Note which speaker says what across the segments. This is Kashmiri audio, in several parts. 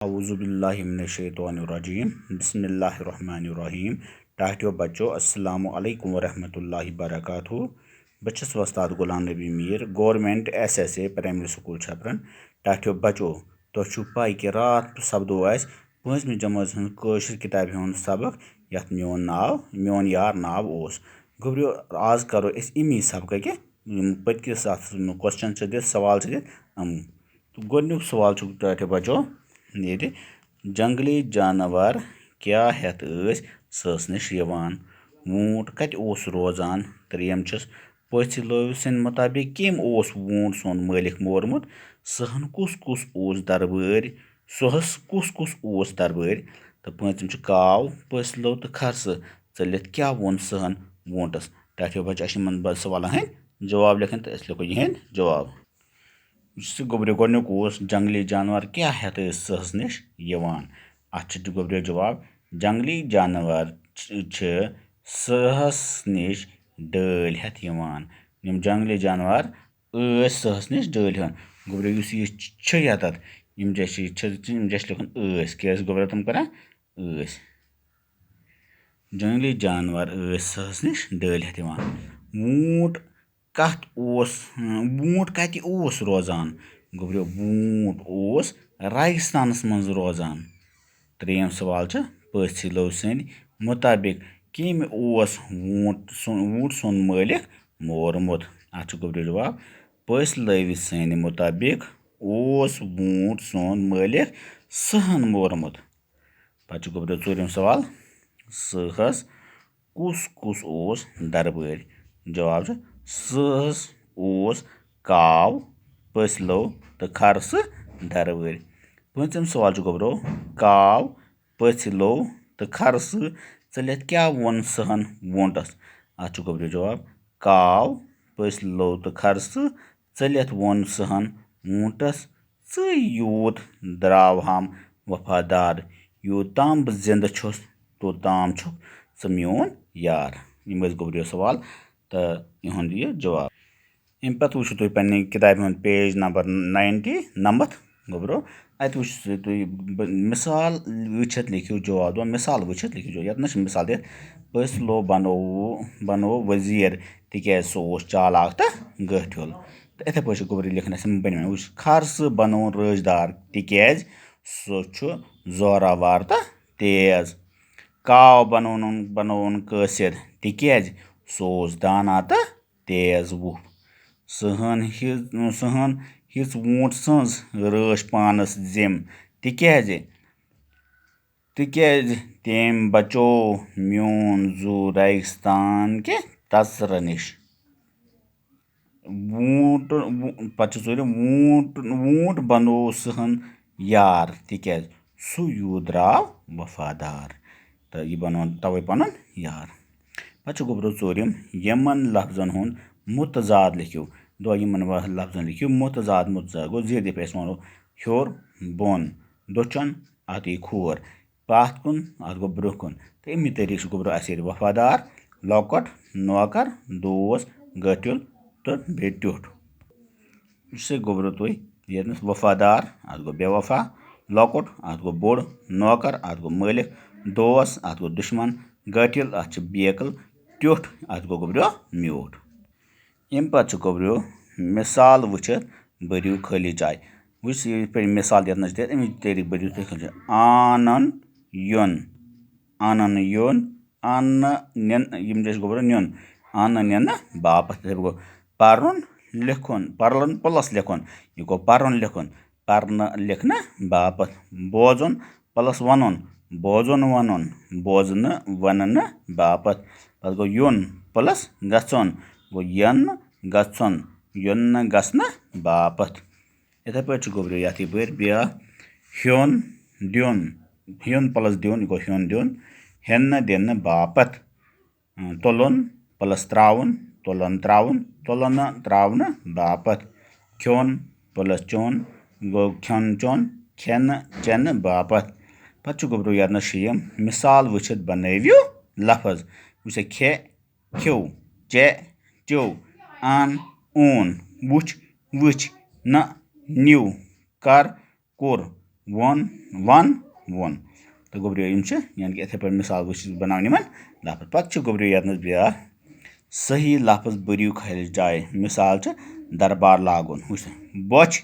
Speaker 1: अऊज़ुबिल्लाहिमिनश्शैतानिर्रजीम बिस्मिल्लाहिर्रहमानिर्रहीम टाटियो बच्चों अस्सलामु अलैकुम वरहमतुल्लाहि वबरकातुहू बच्चस वस्ताद Ghulam Nabi Mir government SSA primary school छपरन टाटियो बच्चों तो पाई कि रात सपदो पांचमी जमात हज किताब हूँ सबक यथ मोन यार नाव ओस गोब्रियो आज करो इमी सबक पत्किस क्वेश्चन सवाल गोडनुक सवाल टाटियो बच्चों ये जंगली जानवर क्या हेत सस निश वूट कत रोजान त्रेम पथ लोव सद मुताबिक कम वूट सोन मालिक मोरमुत सहन कुस दरबार तो पूंचम काव पथ लोव तो खरस चलित क्या वोन सहन वूटस टाटियो बच्चा सवाल जवाब लिखन तो लिखो यह जवाब गोब्रियो गोडनुक जंगली जानवर क्या हेत सहस निश अत गोब्रियो जवाब जंगली जानवर सहस निश डल हेत जंगली जानवर सहस निश डल गोब्रियो यत लिखन क्या गोब्रियो तम कर जंगली जानवर सहस निश डल हेत वूट कत रोजान गोब्रियो वूट रेगिस्तानस मज रोजान त्रेम सवाल पथ लोव सद मुताबिक कम वूट सोन मालिक मोरमुत अत गोब्रियो जवाब पथ लोव सद मुताबिक वूट सोन मालिक सहन मोरमुत पे गोब्रियो चूरम सवाल सहस कुस दरबार जवाब सहस काव पथ लोव तो खरस दरबार पंचम सवाल गोब्रो काव पथ लोव तो खरस चलित क्या वोन सहन वोटस अत गोब्रियो जवाब काव पथ लोव तो खरस चलित वोन सहन वोटस यूत द्राव हम वफादार यूत ताम बह जिंद तोताम मोन यार यम गोब्रियो सवाल तो इहुंद यह जवाब अम पे वो तुम पे किताब पेज नंबर 90 नमत गोब्रो अत मिसाल वुचित लिखियो जवाब मिसाल वुचित लिखियो जवाब ये मिसाल दिख पथ लोव बनो वजीर तिकाज सो चालाक तो गठियुल तो इथे पे गोब्रियो लिखन बन खरस बनो रजदार तिकाज सो जोरावर तो तेज काव बनोन कासिर तिकाज सो दाना तो तेज वुफ सहन हिच वूट सज रच पानस जिम तिकाज तेम बचो मोन जू रेगिस्तान के तचर निश वूट बनो सहन यार तिकाज सू यूत द्राव वफादार तो यह बनो तवे पन यार पे गोब्रो चूरम यमन लफ्जन हुंद मुतजाद लिखियो यमन लफ्जन लिखियो मुतजाद गो जीर पे वनो हेर बोन दोचन अत यी खोर पथ कुन अत गो ब्रोह कुन तो अमी तरीक गोब्रो वफादार लौकट नौकर दोस्त गठियुल तो बे टियोठ गोब्रो तुम ये वफादार अत गो बेवफा लौकट अत गो बोड़ नौकर अत गो मालिक दोस्त अत गो दुश्मन गठियुल अत बेकल टियोठ अत गो गोब्रियो म्यूठ अम पे गोब्रियो मिसाल वुचित बरियो खाली जाय पे मिसाल ये अमिच तरीक बरियो तुम खाली आनन युन अन्न निन यम गोब्रो नुन अन्न निन बापत पर्न लिखुन पर्लन प्लस लिखुन यह गो पर्न लिखुन पर्न लिखन बापत बोजुन प्लस वनुन बोजुन वनुन बोजन वनन बापत पे गो युन प्लस गचुन गो यन गचुन युन गसन बापत इथे पे गोब्रियो ये बर ब्या हेन दिन हेन प्लस दिन गो हेन दिन हेन दिन बापत तुलन प्लस त्रावन तुलन त्रावन तुलन त्रावन बापत खोन प्लस चोन गो खोन चोन खेन चेन बापत पे गोब्रो ये मिसाल वुचित बनवियो लफज खे ख्यू चे च्यू अन ऊन वुच वुच न न्यू कर कुर वन वन वोन तो गोब्रियो यानी कि इथे पे मिसाल बनावन लफ्ज पे गोब्रियो यन ब्या सही लफ्ज बरियो खैलिश जाय मिसाल दरबार लागुन बोच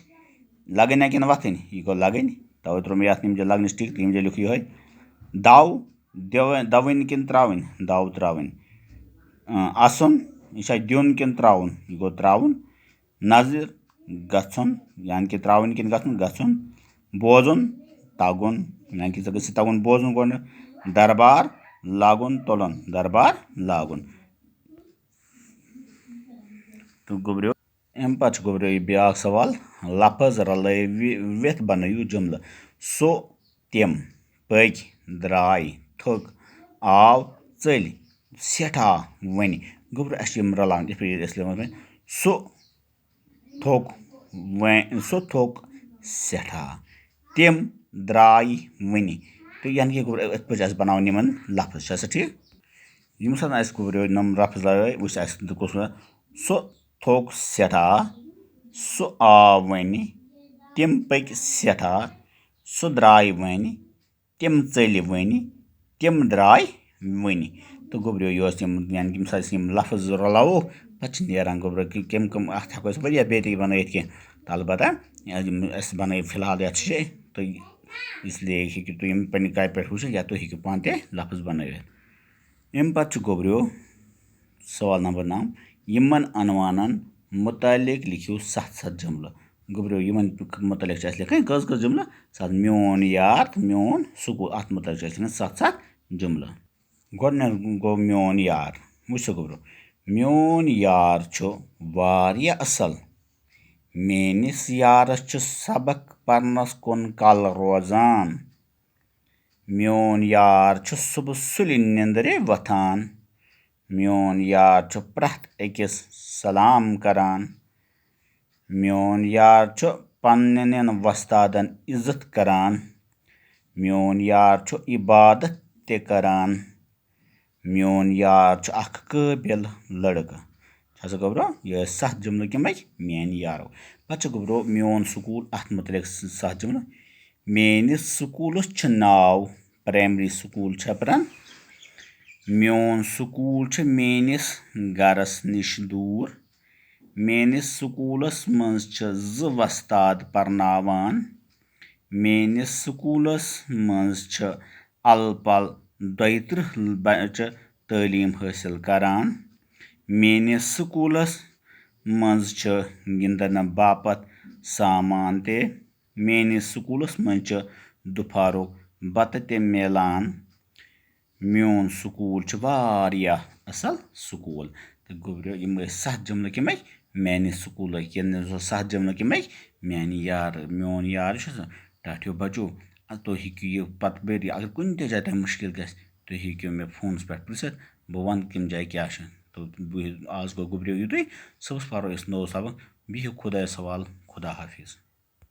Speaker 1: लगन कि वथन यह गो लगन तवे त्रो मे लगन टिक तो लिख ये दाव दवन कि त्रावन दाव त्रावन असन यह दिन कि त्रावन यह गो त्रावन नजर गन यानी कि त्रावन कि गन बोजन तगुन यानी कि तगुन बोजन गो दरबार लागुन तुलन दरबार लागुन तो गोब्रियो अम पे गोब्रियो ब्या सवाल लफ्ज रलवित बनयु जुमल सो तिम पक द्राय थक आव चल सठा वन गोब्रियो रलान सो थोक सठा तिम द्राय वन तो यानी कि गोब्रियो बनावन लफ्ज ठीक यम सात गोब्रियो नम लफ्ज लगे वो सो थोक सठा सो आव वन तिम पक सठा सो द्राय वन तिम चल वन तिम द्राय वन तो गोब्रियो यानी कि मिसाल लफ्ज रलावो पे नान गोब्रियो कम कम अत हेको वारिया बेतरी बनत कह अलबत्ता बन फिलहाल ये तो इसलिए हेकि तुम पे कापि पे वो या तुम हेकि पान ते लफ्ज बन अम पे गोब्रियो सवाल नंबर 9 यमन अनवानन मुतालिक लिखियो 7 जुमल गोब्रियो यमन मुतालिक लिखन कस जुमल मोन यार तो मोन सुकूल अत मुतालिक लिखन 7 जुमल गोडन गो मोन यार वो गोब्रियो मोन यार वारिया असल मेनिस यारस सबक परनस कुन कल रोजान मोन यार सुबह सुलि निंदरे वथान मोन यार प्रथ अकिस सलाम करान मोन यार पन्न वस्तादन इज्जत करान मोन यार इबादत ते करान मोन यार अख काबिल लड़का गोब्रो यह 7 जुमल कम मेन यारो पे गोब्रो मोन स्कूल अत मुतलिक 7 जुमल मेनिस स्कूलस नाव प्राइमरी स्कूल छपरन मोन स्कूल मेनिस गरस निश दूर मेनिस स्कूलस मज 2 वस्ताद परनावान मेनिस स्कूलस मज अल पल 32 बच्चे तालीम हासिल करान मेनिस स्कूलस मज गिंदन बापत सामान ते मेनिस स्कूलस मज दुपहरो बत ते मिलान मोन स्कूल वारिया असल स्कूल तो गोब्रियो यम 7 जुमल कम मेन स्कूल 7 जुमल कम मेन यार मोन यार टाठियो बचो तुम हेकि यह पत बरी अगर कुन जाए तुम मुश्किल गि तुम हेकि मे फोनस पे पृछित बह वन कम जाए क्या तो आज गो गोब्रियो युत सुबह परो नौ सबक बिहु खुदा सवाल खुदा हाफिज।